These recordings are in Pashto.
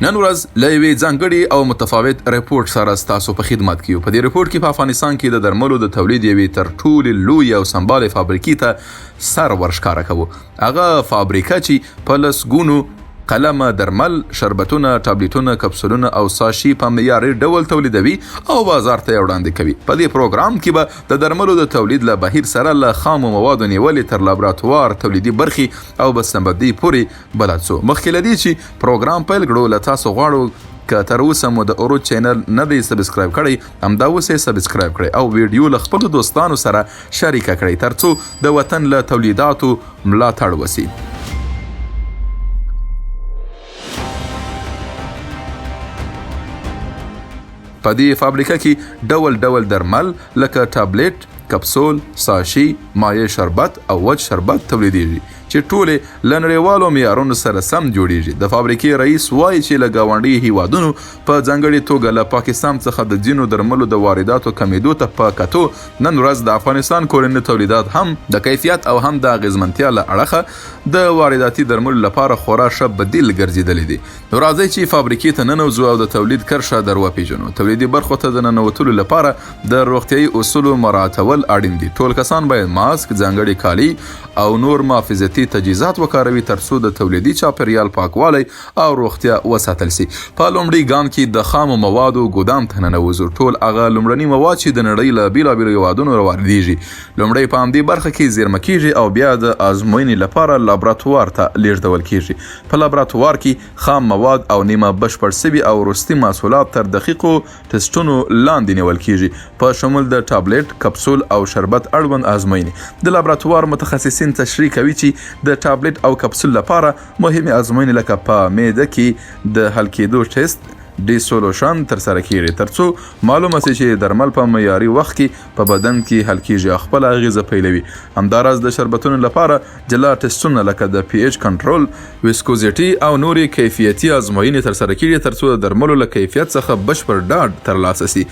نن ورځ له یوې ځانګړې او متفاوت رپورټ سره ستاسو په خدمت کې یو. په دې رپورټ کې په افغانستان کې د درملو د تولید یوې تر ټولو لویې او سمبالې فابریکې ته سر ورښکاره کوو. هغه فابریکه چې په لسګونو قلمه درمل، شربتونه، ټابلیټونو، کپسولونو او ساشي په معیاري ډول تولیدوي او بازار ته وړاندې کوي. په دې پروګرام کې به د درملو د تولید له بهیر سره له خامو موادو نیولې تر لابراتوار تولیدي برخې او بسته‌بندۍ پورې بلد سو. مخکې له دې چې پروګرام پیل کړو، له تاسو غواړو که تر اوسه مو د عروج چینل نه دی سبسکرایب کړی، همدا اوس یې سبسکرایب کړئ او ویډیو له خپلو دوستانو سره شریکه کړئ ترڅو د وطن له تولیداتو ملاتړ وسي. په دې فابریکه کې ډول ډول درمل لکه ټابلیټ، کپسول، ساشي، مایع شربت او وچ شربت تولیدیږي چې ټولې له نړیوالو معیارونو سره سم جوړیږي. د فابریکې رئیس وایي چې له ګاونډي هیوادونو په ځانګړې توګه له پاکستان څخه د ځینو درملو د وارداتو کمیدو ته په کتو نن ورځ د افغانستان کورني تولیدات هم د کیفیت او هم د اغیزمنتیا له اړخه د وارداتي درملو لپاره خورا ښه بدیل ګرځېدلی دي. نو راځئ چې فابریکې ته ننوځو او د تولید کرښه در وپېژنو. تولیدي برخو ته د ننوتلو لپاره د روغتیایي اصولو مراعاتول اړین دي. ټول کسان باید ماسک، ځانګړي کالي او نور محافظتي تجهیزات وکاروي ترڅو د تولیدي چاپیریال پاکوالی او روغتیا وساتل شي. په لومړي ګام کې د خامو موادو ګودام ته ننوځو. ټول هغه لومړني مواد چې د نړۍ له بیلابیلو هیوادونو راواردیږي لومړی په همدې برخه کې زیرمه کیږي او بیا د ازموینې لپاره لابراتوار ته لیږدول کیږي. په لابراتوار کې خام مواد او نیمه بشپړ سوي او وروستي محصولات تر دقیقو ټسټونو لاندې نیول کیږي په شمول د ټابلیټ، کپسول او شربت اړوند ازموینې. د لابراتوار متخصصین تشریح کوي چې د ټابلیټ او کپسول لپاره مهمه ازموینې لکه په معده کې د حل کېدو ټیسټ ډیسولوشن ترسره کیږي ترڅو معلومه شي چې درمل په معیاري وخت کې په بدن کې حل کیږي او خپل اغیزه پیلوي. همداراز د شربتونو لپاره جلا ټیسټونه لکه د پی ایچ کنټرول، ویسکوزیټي او نوري کیفیتي ازموینې ترسره کیږي ترڅو د درملو له کیفیت څخه بشپړ ډاډ ترلاسه شي.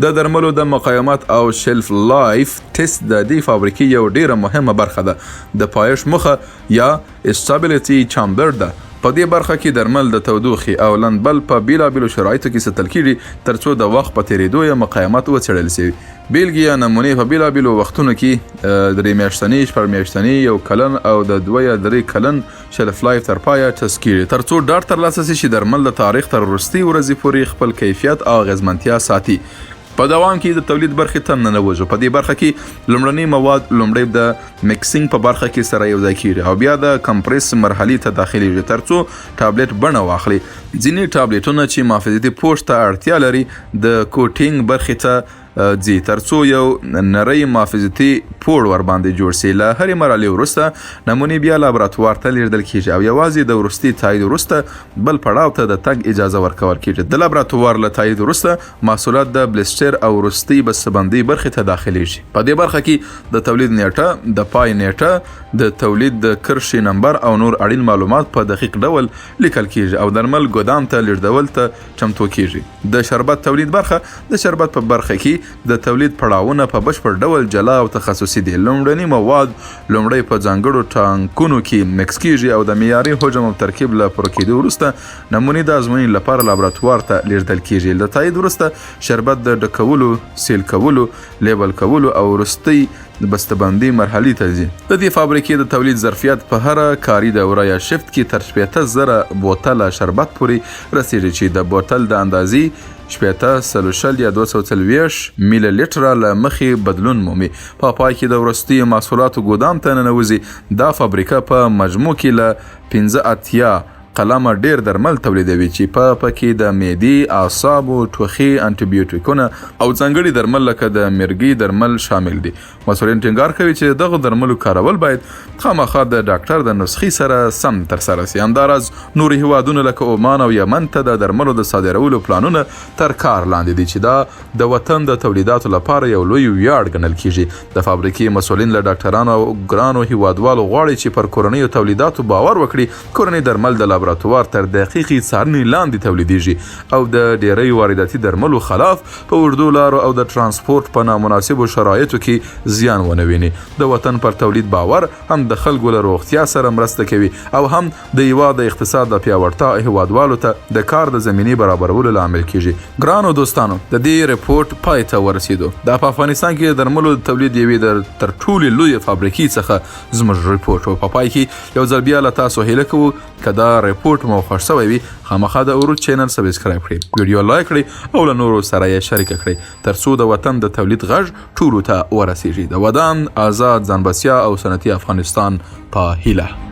د درملو د مقاومت او شلف لایف ټیسټ د دې فابریکې یو ډیره مهمه برخه ده. د پایش مخه یا استابیلیټي چامبر ده. په دې برخه کې درمل د تودوخې او لندبل په بیلابیلو شرایطو کې ساتل کیږي ترڅو د وخت په تیریدو یې مقاومت وڅېړل شي. بیلګې یا نمونې په بیلابیلو وختونو کې 3 میاشتنۍ، 4 میاشتنۍ، 1 کلن او د 2 یا 3 کلن شلف لایف تر پایه ټسټ کیږي ترڅو ډاډ ترلاسه شي چې درمل د تاریخ تر وروستۍ ورځې پورې خپل کیفیت او اغیزمنتیا ساتي. په دوام کې د تولید برخې ته ننوځو. په دې برخه کې لومړني مواد لومړی د میکسینګ په برخه کې سره یوځای کیږي او بیا د کمپریس مرحلې ته داخليږي ترڅو ټابلیټ بڼه واخلي. ځینې ټابلیټونه چې محافظتي پوښ ته اړتیا لري د کوټینګ برخې ته ځي ترڅو یو نری محافظتي پوړ ور باندې جوړ شي. له هرې مرحلې وروسته نمونې بیا لابراتوار ته لیږدول کیږي او یوازې د وروستي تایید وروسته بل پړاو ته د تګ اجازه ورکول کیږي. د لابراتوار له تایید وروسته محصولات د بلسټر او وروستي بسته‌بندۍ برخې ته داخليږي. په دې برخه کې د تولید نیټه، د پای نیټه، د تولید د کرښې نمبر او نور اړین معلومات په دقیق ډول لیکل کیږي او درمل ګودام ته لیږدول ته چمتو کیږي. د شربت تولید برخه د شربت په برخه کې د تولید پړاوونه په بشپړ ډول جلا او تخصصي دي. لومړني مواد لومړی په ځانګړو ټانکونو کې مکس کیږي او د معیاري حجم او ترکیب له پوره کېدو وروسته نمونې د ازموینې لپاره لابراتوار ته لیږدول کیږي. له تایید وروسته شربت د ډکولو، سیل کولو، لیبل کولو او وروستۍ د بسته‌بندۍ مرحلې ته ځي. د دې فابریکې د تولید ظرفیت په هر کاري دوره یا شفت کې تر 15,000 بوتله شربت پورې رسیږي چې د بوتل د اندازې 80 یا 240 میلی لیټره له مخې بدلون مومي. په پای کې د وروستي محصولاتو ګودام ته ننوځي. دا فابریکه په مجموع کې له 15 قلمه ډیر درمل تولیدوي چې په پکې د معدې، اعصابو، ټوخي، انټي بیوټیکونه او ځانګړي درمل لکه د مرګي درمل شامل دي. مسؤلین ټینګار کوي چې دغه درملو کارول باید خامخا د ډاکټر د نسخې سره سم ترسره شي. همداراز نورې هیوادونه لکه عمان او یمن ته د درملو د صادرولو پلانونه تر کار لاندې دي چې دا د وطن د تولیداتو لپاره یو لوی ویاړ ګڼل کیږي. د فابریکې مسؤلین له ډاکټرانو او ګرانو هیوادوالو غواړي چې پر کورنیو تولیداتو باور وکړي. کورني درمل د لابراتوار تر دقیقې څارنې لاندې تولیدیږي او د ډیری وارداتي درملو خلاف په اوږدو لارو او د ترانسپورت په نامناسبو شرایطو کې زیان ونه ویني. د وطن پر تولید باور هم د خلکو له روغتیا سره مرسته کوي او هم د هیواد د اقتصاد د پیاوړتیا هیوادوالو ته د کار د زمینې برابرولو لامل کیږي. ګرانو دوستانو، د دې ریپورت پای ته ورسیدو. د افغانستان کې د درملو د تولید یوې تر ټولې لویې فابریکې څخه زموږ ریپورت او په پای کې یو ځل بیا له تاسو هیله کوو که دا ریپورت مو خوښ شوی وي خامخا د عروج چینل سبسکرایب کړئ، ویډیو لایک کړئ او له نورو سره یې شریکه کړئ تر څو د وطن د تولید غږ ټولو ته ورسیږي. د ودان آزاد ځان بسیا او صنعتي افغانستان په هیله.